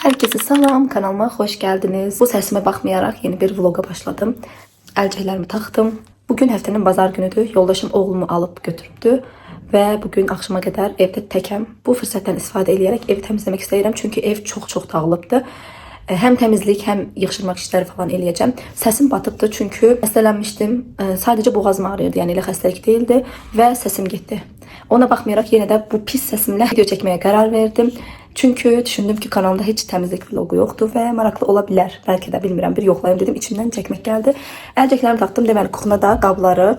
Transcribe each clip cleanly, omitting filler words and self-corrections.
Herkese salam, kanalıma hoş geldiniz. Bu sesime bakmayarak yeni bir vloga başladım. Əlcəklərimi taxdım. Bugün həftənin bazar günüdür. Yoldaşım oğlumu alıp götürübdü ve bugün akşama kadar evde təkəm. Bu fürsətdən istifadə edərək evi təmizləmək istəyirəm. Çünkü ev çox dağılıbdı. Hem temizlik hem yığışdırmaq işləri falan eləyəcəm. Səsim batıbdı çünkü xəstələnmişdim. Sadəcə boğazım ağrıyordu, yəni elə xəstəlik değildi və səsim getdi. Ona baxmayaraq yenə də bu pis səsimlə video çəkməyə qərar verdim. Çünkü düşündüm ki kanalımda hiç temizlik vlogu yoktu ve maraqlı olabilir. Belki de bilmirəm, bir yoxlayım dedim. İçimdən çəkmək gəldi. Əlcəklərimi taxdım. Deməli kuxnada qabları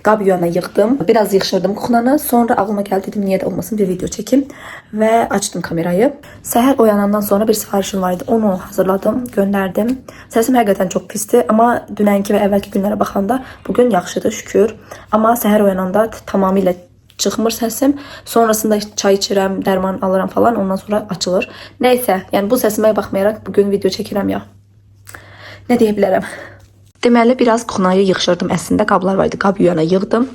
qab yuyana yığdım. Biraz yığışdırdım kuxnanı. Sonra ağlıma gəldi, dedim niyə də olmasın bir video çekim ve açtım kamerayı. Səhər oyanandan sonra bir sifarişim vardı. Onu hazırladım, gönderdim. Səsim həqiqətən çox pisdi, amma dünənki və əvvəlki günlərə baxanda bugün yaxşıdır şükür. Amma səhər oyananda tamamilə çıxmır səsim. Sonrasında çay içirəm, dərman alıram falan, ondan sonra açılır. Neyse, yəni bu səsimə baxmayaraq bugün video çəkirəm ya. Nə deyə bilərəm? Deməli biraz kuxnayı yığışdırdım əslində. Qablar vardı, qab yuyana yığdım.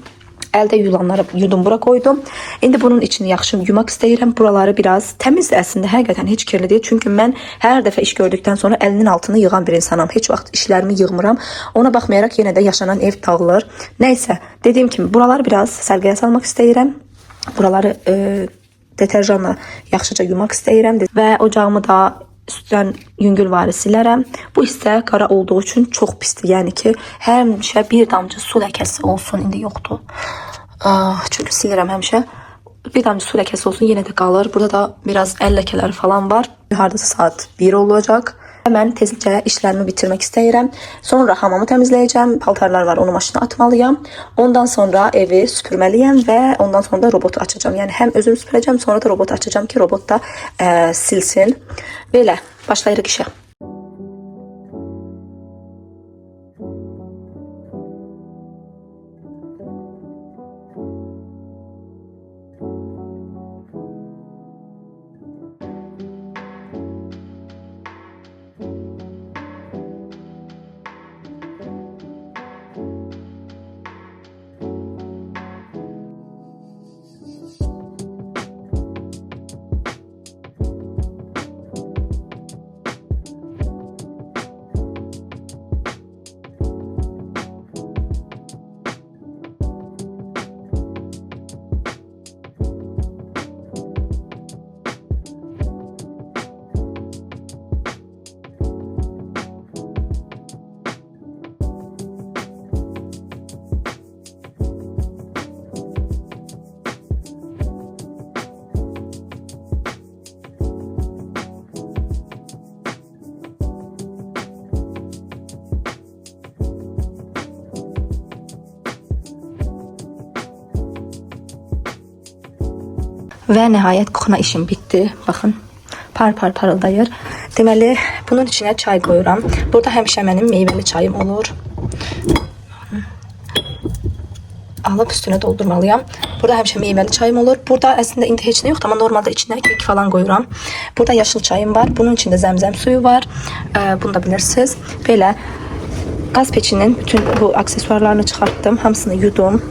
Əldə yulanları yudum bura koydum. İndi bunun içini yaxşı yumaq istəyirəm. Buraları biraz təmiz əslində, həqiqətən heç kirli deyil. Çünki mən hər dəfə iş gördükdən sonra əlinin altını yığan bir insanam. Heç vaxt işlərimi yığmıram. Ona baxmayaraq yenə də yaşanan ev dağılır. Neyse, dediyim kimi buraları biraz sərgiyə salmaq istəyirəm. Buraları deterjanla yaxşıca yumaq istəyirəm və ocağımı da üstdən yüngül varı silərəm. Bu hissə qara olduğu üçün çox pisdir. Yəni ki, həmişə bir damcı su ləkəsi olsun. İndi yoxdur. Çünki silirəm həmişə. Bir damcı su ləkəsi olsun, yenə də qalır. Burada da biraz əl ləkələri falan var. Hardasa saat 1 olacaq. Mən tezliklə işlərimi bitirmək istəyirəm. Sonra hamamı təmizləyəcəm. Paltarlar var, onu maşına atmalıyam. Ondan sonra evi süpürməliyəm və ondan sonra da robotu açacağım. Yəni həm özüm süpürəcəm, sonra da robotu açacağım ki, robot da silsin. Belə, başlayırıq işə. Və nəhayət kuxna işim bitdi. Baxın, parıldayır. Deməli, bunun içinə çay qoyuram. Burada həmişə mənim meyvəli çayım olur. Alıb üstünə doldurmalıyam. Burada həmişə meyvəli çayım olur. Burada əslində indi heç nə yoxdur, amma normalda içinə kek falan qoyuram. Burada yaşıl çayım var. Bunun içində zəmzəm suyu var. Bunu da bilirsiniz. Belə qaz peçinin bütün bu aksesuarlarını çıxartdım. Hamısını yudum.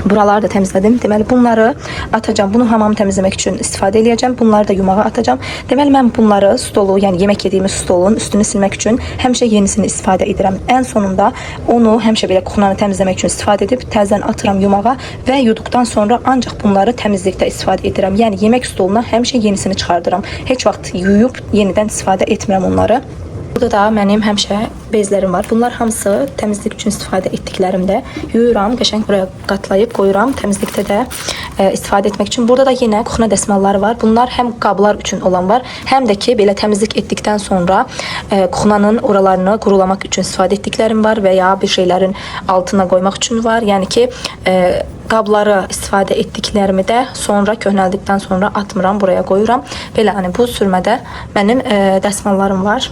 Buraları da temizledim. Deməli bunları atacağım. Bunu hamamı təmizləmək üçün istifadə edəcəm. Bunları da yumağa atacağım. Deməli mən bunları stolu, yəni yemək yediyimiz stolun üstünü silmək üçün həmişə yenisini istifadə edirəm. Ən sonunda onu həmişə belə kuxnanı təmizləmək üçün istifadə edib təzədən atıram yumağa və yuduqdan sonra ancaq bunları təmizlikdə istifadə edirəm. Yəni yemək stoluna həmişə yenisini çıxardıram. Heç vaxt yuyub yenidən istifadə etmirəm onları. Burada da mənim həmişə bezlərim var. Bunlar hamısı təmizlik üçün istifadə etdiklərimdə yuyuram, qəşəng buraya qatlayıb qoyuram. Təmizlikdə də istifadə etmək üçün. Burada da yenə kuxna dəsmalları var. Bunlar həm qablar üçün olan var, həm də ki belə təmizlik etdikdən sonra kuxnanın oralarını qurulamaq üçün istifadə etdiklərim var və ya bir şeylərin altına qoymaq üçün var. Yəni ki qabları istifadə etdiklərimi də sonra köhnəldikdən sonra atmıram, buraya qoyuram. Belə hani bu sürmədə mənim dəsmallarım var.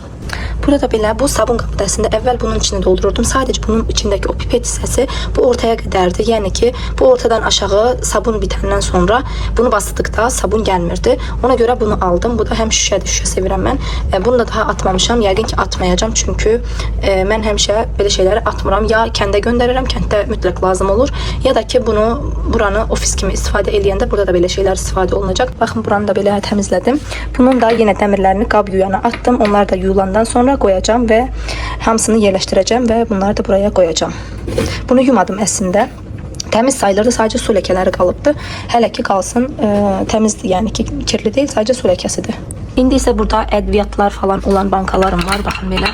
Burada belə bu sabun qabdasında əvvəl bunun içini doldururdum. Sadəcə bunun içindəki o pipet hissəsi bu ortaya qədərdir. Yəni ki, bu ortadan aşağı sabun bitəndən sonra bunu basdıqda sabun gəlmirdi. Ona görə bunu aldım. Bu da həm şüşədir, şüşə sevirəm mən. Bunu da daha atmamışam. Yəqin ki, atmayacağam. Çünki mən həmişə belə şeyləri atmıram. Ya kəndə göndərirəm, kənddə mütləq lazım olur. Ya da ki, buranı ofis kimi istifadə eləyəndə burada da belə şeylər istifadə olunacaq. Baxın, buranı da belə təmizlədim. Bunun da yenə dəmirlərini qab yuyana atdım. Onlar da yuyulandan sonra qoyacağam və hamısını yerləşdirəcəm və bunları da buraya qoyacağım. Bunu yumadım əslində. Təmiz sayılırdı, sadəcə su ləkələri qalıbdı. Hələ ki qalsın, təmizdir, yəni ki, kirli deyil, sadəcə su ləkəsidir. İndi isə burada ədviyyatlar falan olan bankalarım var. Baxın belə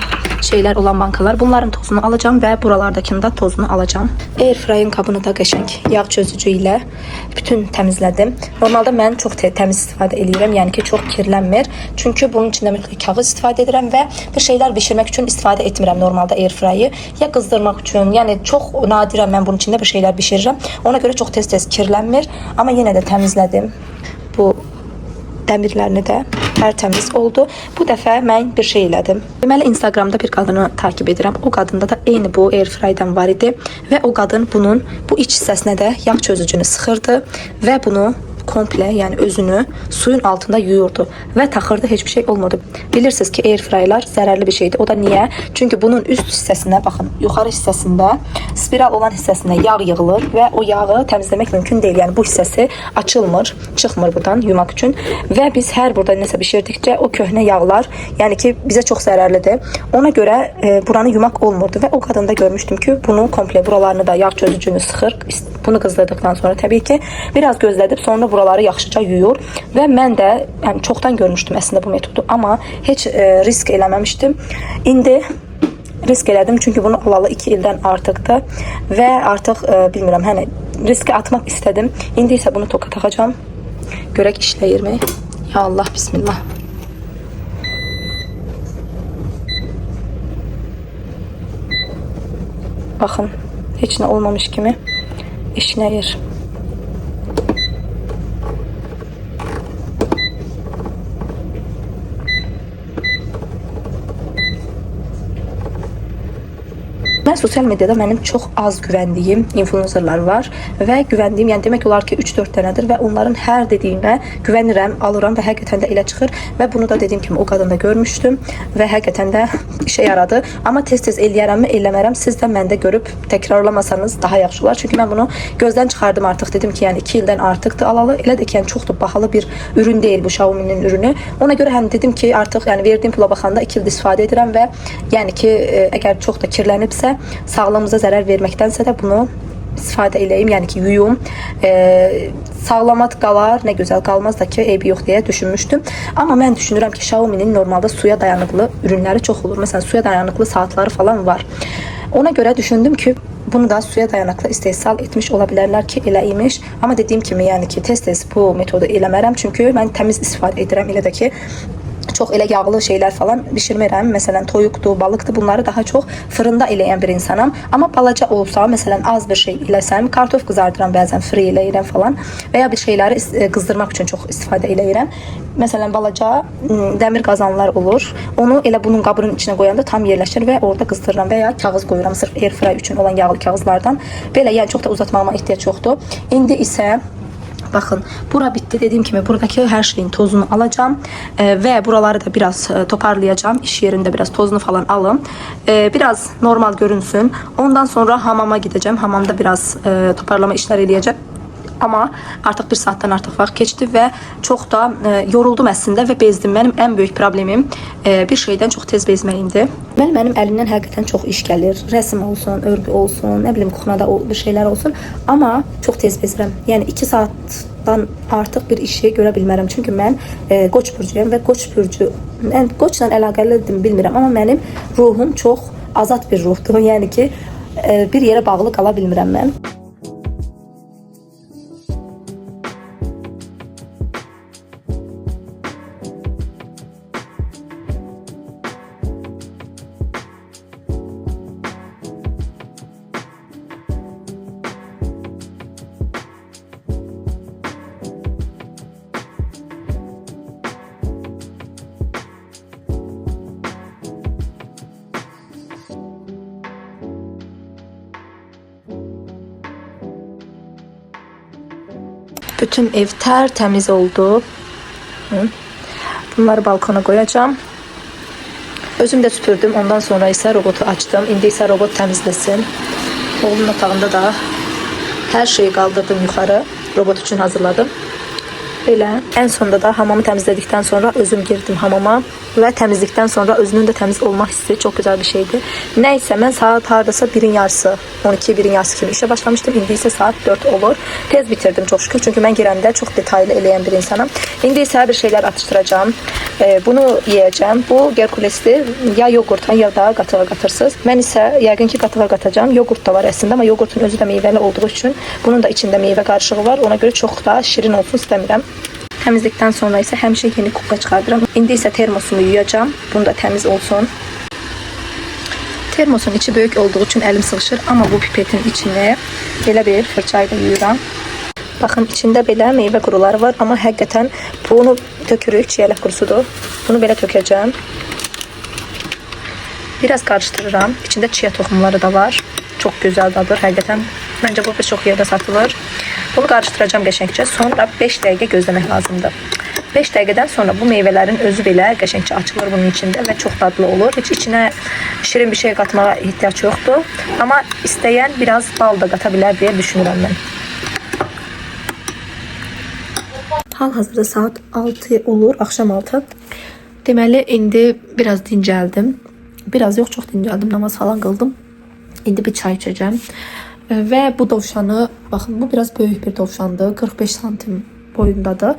şeylər olan bankalar. Bunların tozunu alacağım və buralardakını da tozunu alacağım. Airfryer'in qabını da qəşəng yağ çözücü ilə bütün təmizlədim. Normalda mən çox təmiz istifadə edirəm, yəni ki, çox kirlənmir. Çünki bunun içində mütləq kağız istifadə edirəm və bir şeylər bişirmək üçün istifadə etmirəm normalda airfryer'ı. Ya qızdırmaq üçün, yəni çox nadirəm mən bunun içində bir şeylər bişirirəm. Ona görə çox tez-tez kirlənmir, amma yenə də təmizlədim. Bu dəmirlərini də tərtəmiz oldu. Bu dəfə mən bir şey elədim. Deməli, Instagramda bir qadını takip edirəm. O qadında da eyni bu airfryer'dən var idi və o qadın bunun bu iç hissəsinə də yağ çözücünü sıxırdı və bunu komple, yəni özünü suyun altında yuyurdu və taxırdı, heç bir şey olmadı. Bilirsiniz ki, airfryer'lar zərərli bir şeydir. O da niyə? Çünki bunun üst hissəsinə, baxın, yuxarı hissəsində, spiral olan hissəsinə yağ yığılır və o yağı təmizləmək mümkün deyil. Yəni bu hissəsi açılmır, çıxmır buradan yumaq üçün və biz hər burada nəsə bişirdikcə o köhnə yağlar, yəni ki, bizə çox zərərlidir. Ona görə buranı yumaq olmurdu və o qadında görmüşdüm ki, bunu komple buralarını da yağ çözücünü sıxır. Bunu qızdırdıqdan sonra təbii ki, biraz gözlədib sonra buraları yaxşıca yuyur və mən də yəni çoxdan görmüşdüm əslində bu metodu, amma heç risk eləməmişdim. İndi risk elədim çünki bunu alalı 2 ildən artıqdır və artıq bilmirəm, hani riski atmaq istədim. İndi isə bunu toka taxacağam. Görək işləyirmi? Ya Allah, bismillah. Baxın, heç nə olmamış kimi işləyir. Mən sosial mediada mənim çox az güvəndiyim influencerlar var və güvəndiyim, yəni demək olar ki 3-4 dənədir və onların hər dediyinə güvənirəm, alıram və həqiqətən də elə çıxır və bunu da dediyim kimi o qadında görmüşdüm və həqiqətən də işə yaradı. Amma tez-tez eləyərəmmi, eləmərəm, siz də məndə görüb təkrarlamasanız daha yaxşı olar. Çünki mən bunu gözdən çıxardım artıq, dedim ki, yəni 2 ildən artıqdır alalı. Elə də ki, yəni çoxdur, bahalı bir ürün deyil bu Xiaomi'nin ürünü. Ona görə həm dedim ki, artıq yəni verdiyim pula baxanda 2 ildir istifadə edirəm və yəni ki, əgər çox da kirlənibsə, sağlığımıza zərər verməkdənsə də bunu istifadə eləyim, yəni ki, yuyum. Sağlamat qalar, nə gözəl, qalmaz da ki, eybi yox deyə düşünmüşdüm. Amma mən düşünürəm ki, Xiaomi'nin normalda suya dayanıqlı ürünləri çox olur. Məsələn, suya dayanıqlı saatları falan var. Ona görə düşündüm ki, bunu da suya dayanıqlı istehsal etmiş ola bilərlər ki, elə imiş. Amma dediyim kimi, yəni ki, tez-tez bu metodu eləmərəm. Çünki mən təmiz istifadə edirəm, elə də ki, çox elə yağlı şeylər falan bişirmirəm. Məsələn, toyuqdur, balıqdır, bunları daha çox fırında eləyən bir insanam. Amma balaca olsa, məsələn, az bir şey eləsəm, kartof qızardıram bəzən, fırı eləyirəm falan və ya bir şeyləri qızdırmaq üçün çox istifadə eləyirəm. Məsələn, balaca dəmir qazanlar olur. Onu elə bunun qabının içinə qoyanda tam yerləşir və orada qızdırıram və ya kağız qoyuram, sırf airfryer üçün olan yağlı kağızlardan. Belə, yəni çox da uzatmağıma ehtiyac yoxdur. İndi isə baxın, bura bitdi. Dediyim kimi, buradakı hər şeyin tozunu alacağım və buraları da biraz toparlayacağım. İş yerində biraz tozunu falan alım. Biraz normal görünsün. Ondan sonra hamama gidəcəm. Hamamda biraz toparlama işlər eləyəcəm. Amma artıq 1 saatdan artıq vaxt keçdi və çox da yoruldum əslində və bezdim. Mənim ən böyük problemim bir şeydən çox tez bezməyimdir. Mənim əlimdən həqiqətən çox iş gəlir. Rəsm olsun, örgü olsun, nə bilim kuxnada bir şeylər olsun. Amma çox tez bezirəm. Yəni 2 saatdan artıq bir işi görə bilmərəm. Çünki mən Qoç burcuyam və Qoçla əlaqəlidir bilmirəm. Amma mənim ruhum çox azad bir ruhdur. Yəni ki, bir yerə bağlı qala bilmirəm mən. Bütün ev tertemiz oldu. Bunları balkona koyacağım. Özüm de süpürdüm. Ondan sonra ise robotu açtım. İndi ise robot temizlesin. Oğlumun otağında da her şeyi kaldırdım yukarı. Robot için hazırladım. Böyle. En sonunda da hamamı temizledikten sonra özüm girdim hamama. Ve temizlikten sonra özünün de temiz olma hissi çok güzel bir şeydi. Neyse ben saat hardasa 1'in yarısı, 12 1'in yarısı gibi işe başlamıştım. İndi ise saat 4 olur. Tez bitirdim çok şükür. Çünkü ben girəndə çok detaylı eleyen bir insanım. İndi ise bir şeyler atıştıracağım. Bunu yiyeceğim. Bu Herkulesli ya yoğurtla ya da qatığa qatırsınız. Ben ise yəqin ki qatığa qatacağım. Yoğurt da var aslında ama yoğurtun özü de meyveli olduğu için bunun da içinde meyve karışığı var. Ona göre çok da şirin olsun istemiyorum. Temizlikten sonra ise həmişə yeni kubka çıxardıram. İndi isə termosumu yuyacağım. Bunu da təmiz olsun. Termosun içi böyük olduğu için elim sıkışır ama bu pipetin içine belə bir fırçayla yuyuram. Bakın içinde belə meyve kuruları var ama həqiqətən bunu tökürük, çiyələk kurusudur. Bunu belə tökəcəm. Biraz karıştırıram. İçinde çiğ tohumları da var. Çok güzel dadır həqiqətən. Bence bu birçok yerde satılır. Bunu karıştıracağım qəşəngcə. Sonra 5 dəqiqə gözlemek lazımdır. 5 dəqiqədən sonra bu meyvelerin özü belə qəşəngcə açılır bunun içinde ve çok tatlı olur. Hiç içine şirin bir şey katmaya ihtiyaç yoktu. Ama isteyen biraz bal da katabilir diye düşünürəm ben. Hal-hazırda saat 6 olur, akşam 6. Deməli indi biraz dincəldim. Biraz yok, çok dincəldim, namaz falan qıldım. İndi bir çay içeceğim. Ve bu dovşanı, bakın bu biraz büyük bir dovşandı. 45 santim boyundadır.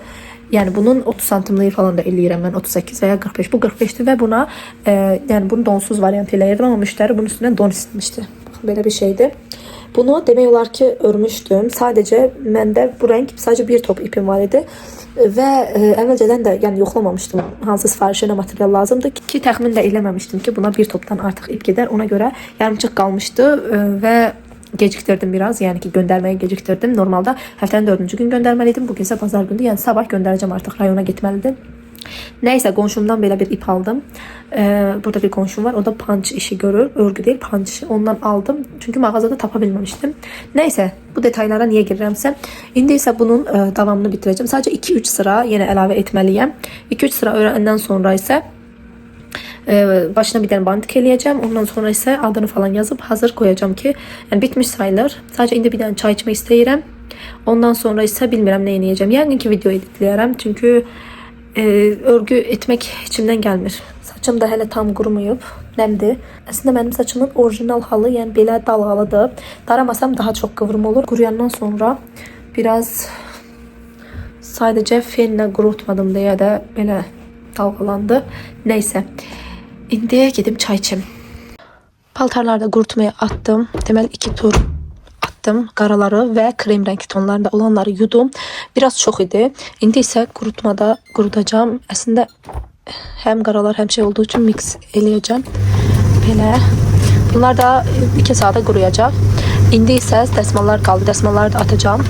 Yani bunun 30 santimliği falan da eləyirəm ben, 38 veya 45. Bu 45'ti ve buna yani bunu donsuz variant eləyirdim ama müşteri bunun üstüne don istemişti. Bakın böyle bir şeydi. Bunu demək olar ki örmüştüm. Sadece məndə bu renk sadece bir top ipim var idi. Ve əvvəlcədən də yəni yoxlamamışdım hansı sifarişə nə material lazımdı ki təxmin də eləməmişdim ki buna bir toptan artıq ip gedər. Ona görə yarımçıq qalmışdı ve geciktirdim biraz. Yani ki göndermeyi geciktirdim. Normalde haftanın 4. gün göndermeliydim. Bugün ise pazar gündü. Yani sabah göndereceğim artık, rayona gitmeliydim. Neyse komşumdan böyle bir ip aldım. Burada bir komşum var. O da punch işi görür. Örgü değil punch. Ondan aldım. Çünkü mağazada tapabilmemiştim. Neyse bu detaylara niye girərəmsə. İndi ise bunun davamını bitireceğim. Sadece 2-3 sıra yine əlavə etmeliyim. 2-3 sıra öğrendikten sonra ise başına bir tane bandik eləyəcəm. Ondan sonra ise adını falan yazıp hazır koyacağım ki yani bitmiş sayılır. Sadece indi bir tane çay içmek istəyirəm. Ondan sonra ise bilmirəm ne yiyeceğim. Yəni ki video editləyərəm. Çünkü örgü etmek içimden gelmir. Saçım da hele tam qurumayıb, nəmdir. Aslında benim saçımın orijinal halı, yani belə dalgalıdır. Daramasam daha çok kıvrım olur. Quruyandan sonra biraz sadece fenle qurutmadım deyə də belə dalgalandı. Neyse. İndi gidip çay içim. Paltarlarda qurutmaya attım. Deməli 2 tur attım. Qaraları ve krem renkli tonlarında olanları yudum. Biraz çok idi. İndi ise kurutmada kurutacağım. Aslında hem qaralar hem şey olduğu için mix eləyəcəm. Belə. Bunlar da 2 saate quruyacaq. İndi ise dəsmallar kaldı. Dəsmalları da atacağım.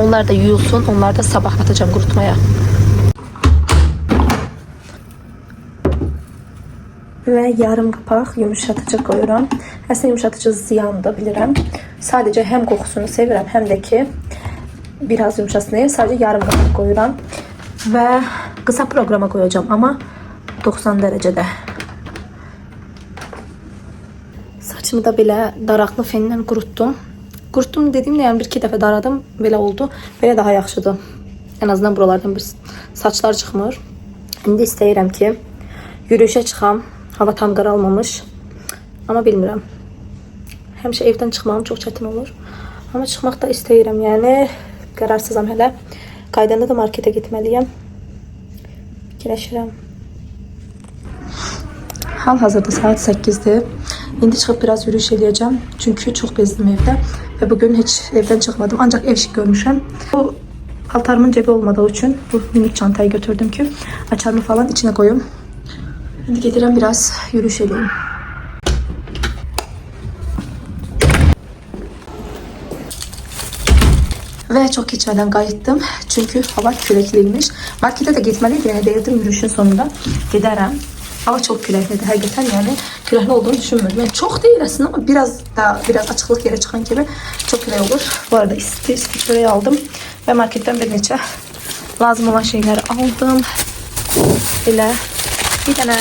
Onlar da yuyulsun. Onları da sabah atacağım kurutmaya. Ve yarım kapak yumuşatıcı koyuram. Aslında yumuşatıcı ziyanı da bilirəm. Sadece hem kokusunu sevirəm hem de ki biraz yumuşasın diye sadece yarım kapak koyuram. Ve kısa programa koyacağım ama 90 derecede. Saçımı da belə daraqlı fenlə quruttum. Quruttum dediğimde yani 1-2 dəfə daradım. Belə oldu. Belə daha yaxşıdır. En azından buralardan bir saçlar çıxmır. İndi istəyirəm ki yürüyüşe çıxam. Hava tam qaralmamış. Ama bilmirəm. Həmişə evdən çıxmam çok çətin olur. Ama çıxmaq da istəyirəm. Yəni qərarsızam hələ. Qaydanda da markete gitmeliyim. Fikirləşirəm. Hal-hazırda saat 8'dir. İndi çıxıb biraz yürüyüş edəcəm. Çünkü çok bezdim evdə. Ve bugün hiç evden çıkmadım. Ancak ev şık görmüşəm. Bu paltarımın cebi olmadığı için bu minik çantayı götürdüm ki açarımı falan içine koyayım. Şimdi getirəm biraz yürüyüş edeyim. Ve çok geçmeden qayıtdım. Çünkü hava küləkliymiş. Markete de gitmeliydi. Yani değildim yürüyüşün sonunda. Giderəm. Hava çok küləklidir. Həqiqətən yani küləkli olduğunu düşünmürdüm. Yani çok değil aslında ama biraz açıklık yere çıkan gibi çok külək olur. Bu arada isti çöreği aldım. ve marketten bir neçə lazım olan şeyleri aldım. Belə bir tane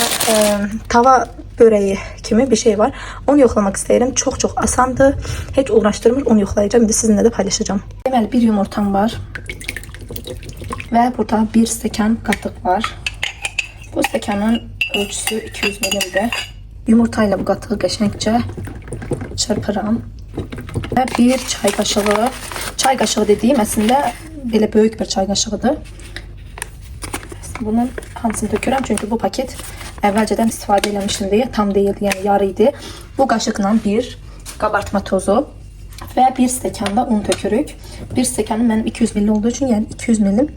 tava böreği kimi bir şey var. Onu yoxlamaq istəyirəm. Çox asandır. Heç uğraşdırmır. Onu yoxlayacağım. Bir de sizinle de paylaşacağım. Deməli bir yumurtam var. Ve burada bir stəkan qatıq var. Bu stəkanın ölçüsü 200 ml-dir. Yumurtayla bu qatığı qəşəngcə çırpıram. Ve bir çay qaşığı dediğim aslında belə böyük bir çay qaşığıdır. Bunun hamısını dökürəm çünkü bu paket əvvəlcədən istifadə eləmişdim deyə tam değildi, yəni yarı idi. Bu qaşıqla bir qabartma tozu ve bir stəkanda un tökürük. Bir stəkanım mənim 200 ml olduğu için yani 200 ml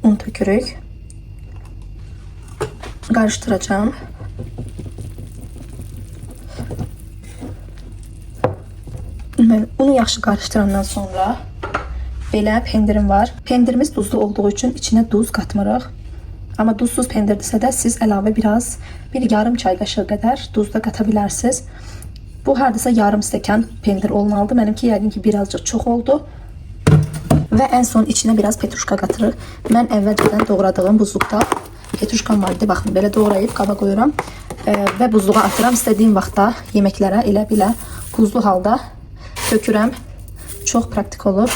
un tökürük. Karıştıracağım. Unu yaxşı qarışdırandan sonra belə pendirim var. Pendirimiz duzlu olduğu için içine duz katmırıq. Ama duzsuz pendirdirsə də siz əlavə bir yarım çay qaşığı qədər duz da qata bilərsiniz. Bu hardasa yarım stəkan pendir olmalıdır. Benimki yəqin ki birazcık çox oldu. Ve en son içine biraz petruşka qatırıq. Mən əvvəlcədən doğradığım buzluqda petruşkam var idi. Baxın belə doğrayıb qaba qoyuram ve buzluğa atıram. İstədiyim vaxtda yeməklərə elə belə buzlu halda dökürəm. Çok praktik olur.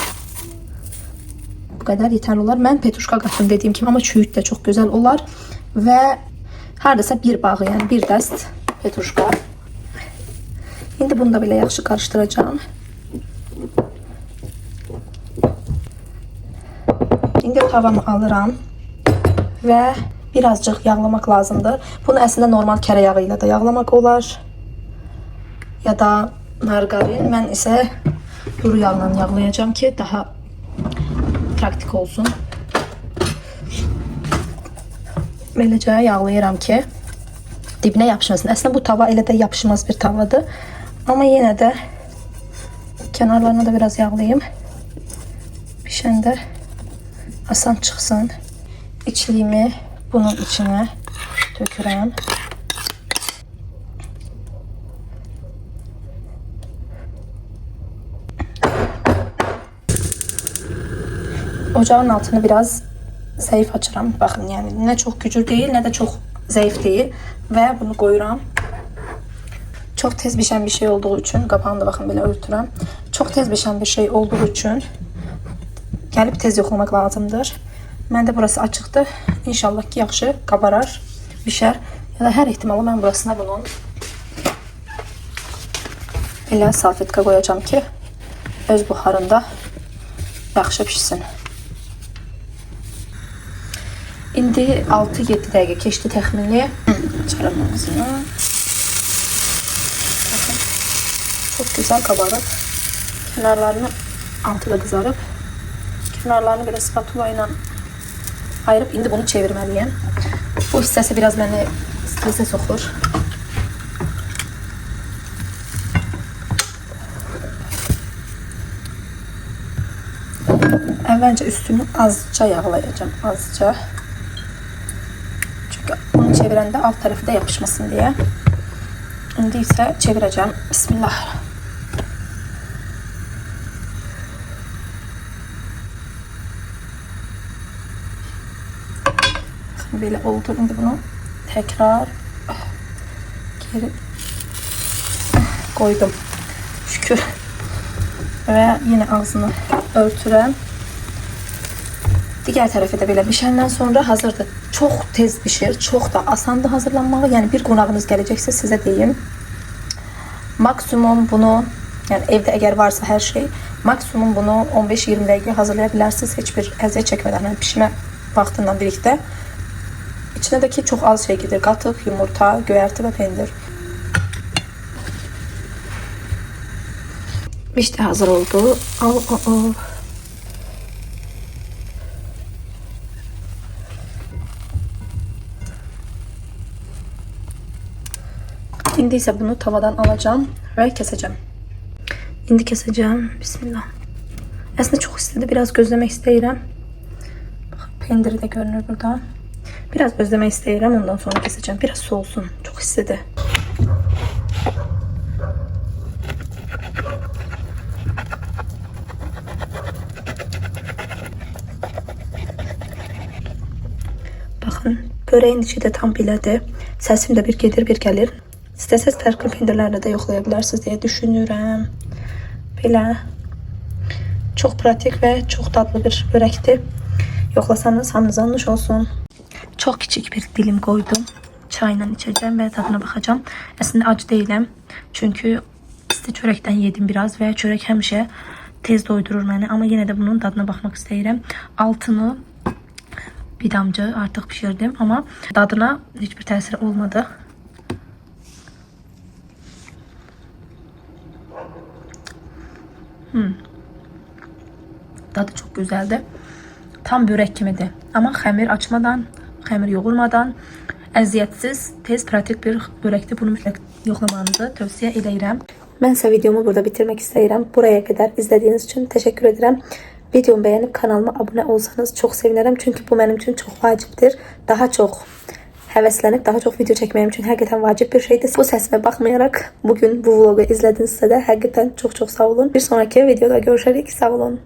Bu kadar yeterli olar. Mən petruşka qatdım dediğim kimi, ama çüyüt de çok güzel olar. Ve hardasa bir bağı, yani bir dəst petruşka. Şimdi bunu da belə yaxşı karıştıracağım. Şimdi tavamı alıram ve birazcık yağlamak lazımdır. Bunu əslində normal kərə yağı ilə də yağlamak olar. Ya da margarin. Mən isə duru yağla yağlayacağım ki daha praktik olsun. Beləcə yağlayıram ki dibine yapışmasın. Aslında bu tava elə də yapışmaz bir tavadır. Ama yine de kenarlarına da biraz yağlayayım. Pişəndə asan çıxsın. İçliyimi bunun içine dökürəm. Ocağın altını biraz zayıf açıram. Bakın yani ne çok güclü değil ne de çok zayıf değil. Ve bunu koyuram. Çok tez pişen bir şey olduğu için kapağını da bakın böyle örtürəm. Çok tez pişen bir şey olduğu için gelip tez yoxlamaq lazımdır. Məndə burası açıqdır. İnşallah ki yaxşı qabarar, pişər. Ya da hər ehtimalla mən burasına bunun elə salfetka koyacağım ki öz buharında yaxşı pişsin. İndi 6-7 dəqiqə keçdi təxmini. Çıxarmamızı. Bakın, çok güzel kabarıp kenarlarını altı da kızarıp kenarlarını böyle spatula ile ayırıp indi bunu çevirmeliyim. Bu hissəsi biraz beni strese sokur. Əvvəlcə üstünü azca yağlayacağım, azca. Çünkü onu çevirəndə alt tarafı da yapışmasın diye. İndi isə çevireceğim. Bismillah. Böyle oldu. Şimdi bunu tekrar geri koydum. Şükür. Ve yine ağzını örtürəm. Diğer tarafı da böyle pişenden sonra hazırdır. Çok tez pişir. Çok da asandı hazırlanmalı. Yani bir qonağınız gelecekse size diyeyim. Maksimum bunu, yani evde eğer varsa her şey, maksimum bunu 15-20 dakika hazırlayabilirsiniz. Hiçbir əziyyət çekmeden, yani pişme vaxtından birlikte. İçine de ki çok az şey gider. Qatıq, yumurta, göyərti ve pendir. İşte hazır oldu. Şimdi ise bunu tavadan alacağım ve keseceğim. Şimdi keseceğim. Bismillah. Aslında çok istedi. Biraz gözlemek istəyirəm. Pendiri de görünür burada. Biraz gözlemek istəyirəm. Ondan sonra keseceğim. Biraz soğusun. Çok istedi. Böreğin içi de tam belədir. Səsim də bir gedir, bir gəlir. İstəsəz fərqli pendirlərlə də yoxlaya bilərsiniz deyə düşünürəm. Belə çox pratik və çox dadlı bir börəkdir. Yoxlasanız hamınıza nuş olsun. Çox kiçik bir dilim qoydum. Çayla içəcəm və tadına baxacağım. Əslində ac deyiləm. Çünki isti çörəkdən yedim biraz və çörək həmişə tez doydurur məni. Amma yenə də bunun dadına baxmaq istəyirəm. Altını bir damcı artıq pişirdim. Amma dadına hiçbir təsiri olmadı. Dadı çok güzeldi. Tam börek kimidir. Ama xəmir açmadan, xəmir yoğurmadan, əziyyətsiz, tez, pratik bir börəkdir. Bunu mütləq yoxlamanızı tövsiyə edirəm. Mən isə videomu burada bitirmək istəyirəm. Buraya qədər izlədiyiniz üçün təşəkkür edirəm. Videomu bəyənib kanalıma abunə olsanız çox sevinərəm. Çünki bu mənim üçün çox vacibdir. Daha çox həvəslənib daha çox video çəkməyim üçün həqiqətən vacib bir şeydir. Bu səsimə baxmayaraq bugün bu vlogu izlədinizsə də həqiqətən çox sağ olun. Bir sonraki videoda görüşərik. Sağ olun.